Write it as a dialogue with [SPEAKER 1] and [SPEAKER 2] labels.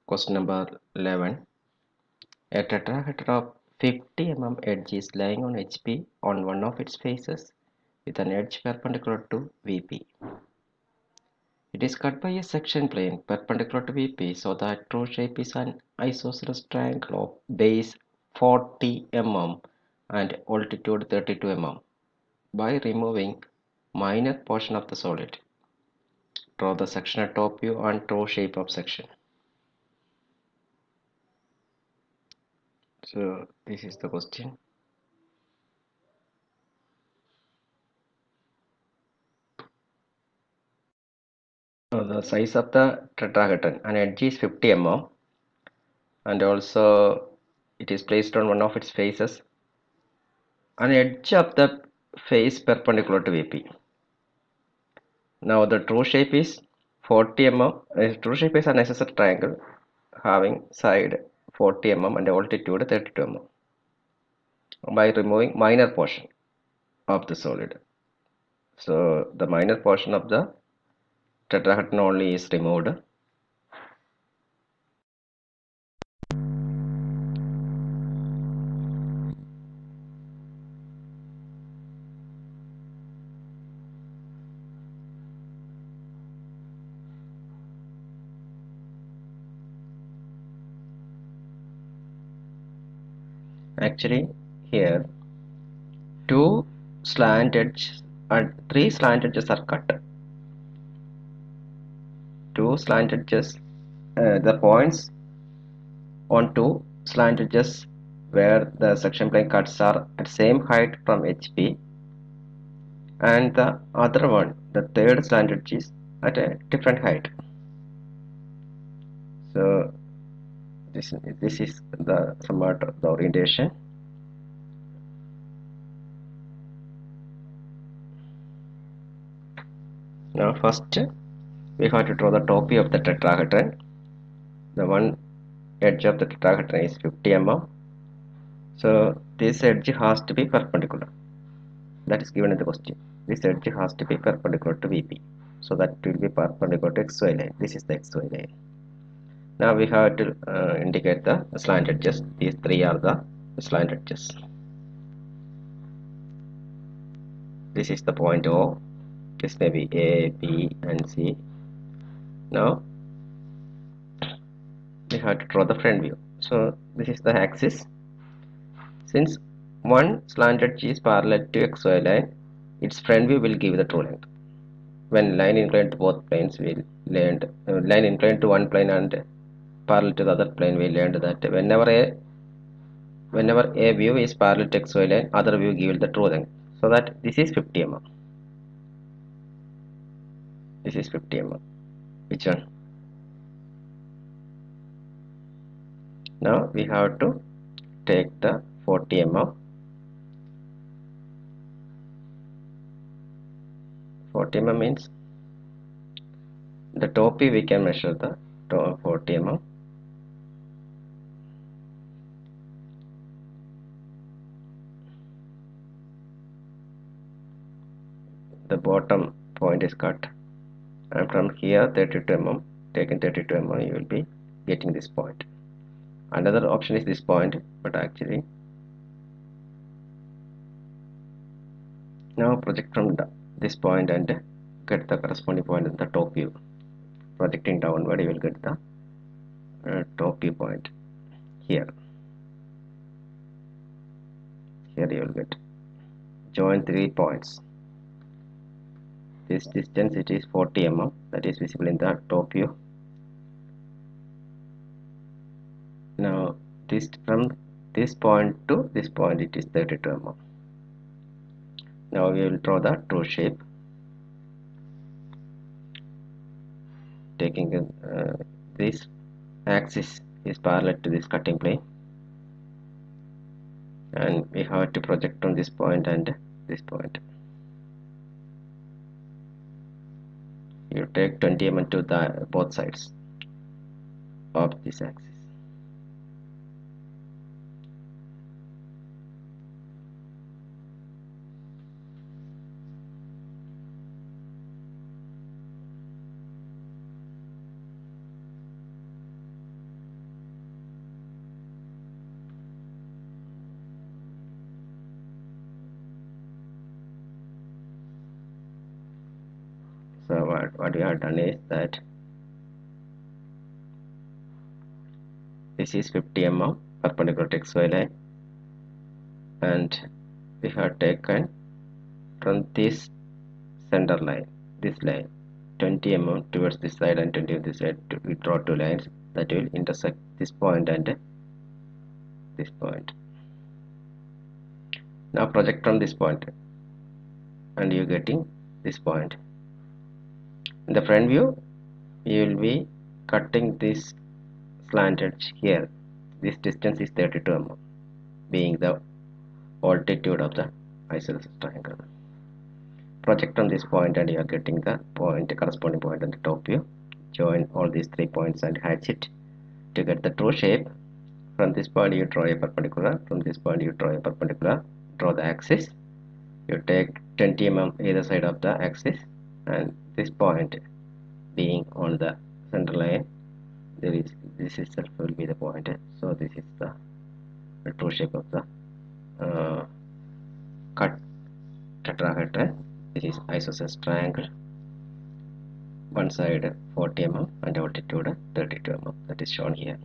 [SPEAKER 1] Question number 11. A tetrahedron of 50 mm edge is lying on HP on one of its faces with an edge perpendicular to VP. It is cut by a section plane perpendicular to VP, so the true shape is an isosceles triangle of base 40 mm and altitude 32 mm. By removing minor portion of the solid, draw the sectional top view and true shape of section. So this is the question. The size of the tetrahedron, an edge is 50 mm and also it is placed on one of its faces. An edge of the face perpendicular to VP. Now the true shape is 40 mm. True shape is an isosceles triangle having side 40 mm and altitude 32 mm by removing minor portion of the solid. So the minor portion of the tetrahedron only is removed. Actually, here two slant edges and three slant edges are cut. Two slant edges, the points on two slant edges where the section plane cuts are at same height from HP, and the other one, the third slant edge, is at a different height. So this is the somewhat the orientation. Now first we have to draw the top view of the tetrahedron. The one edge of the tetrahedron is 50 mm. So this edge has to be perpendicular. That is given in the question. This edge has to be perpendicular to VP. So that it will be perpendicular to XY line. This is the XY line. Now we have to indicate the slant edges. These three are the slant edges. This is the point O. This may be A, B, and C. Now we have to draw the front view. So this is the axis. Since one slant edge is parallel to XY line, its front view will give the true length. When line inclined to both planes, we learned line inclined to one plane and parallel to the other plane, we learned that whenever a view is parallel to XY line, other view gives the true length. So that this is 50 mm. This is 50 mm. Which one? Now we have to take the 40 mm. 40 mm means the top view we can measure the 40 mm. The bottom point is cut, and from here 32 mm, taking 32 mm, you will be getting this point. Another option is this point, but actually now project from this point and get the corresponding point in the top view. Projecting downward, you will get the top view point here. Here you will get join 3 points. This distance, it is 40 mm, that is visible in the top view. Now this from this point to this point, it is 32 mm. Now we will draw the true shape, taking this axis is parallel to this cutting plane, and we have to project on this point and this point. You take 20 mm to the both sides of this axis. So what we have done is that this is 50 mm perpendicular to XY line, and we have taken from this center line, this line, 20 mm towards this side and 20 on this side. We draw two lines that will intersect this point and this point. Now project from this point, and you're getting this point. In the front view, you will be cutting this slant edge here. This distance is 32 mm, being the altitude of the isosceles triangle. Project from this point, and you are getting the point, corresponding point on the top view. Join all these 3 points and hatch it to get the true shape. From this point you draw a perpendicular, from this point you draw a perpendicular, draw the axis. You take 20 mm either side of the axis, and this point being on the center line, this itself will be the point. So this is the true shape of the cut tetrahedron. This is isosceles triangle. One side 40 mm and altitude 32 mm, that is shown here.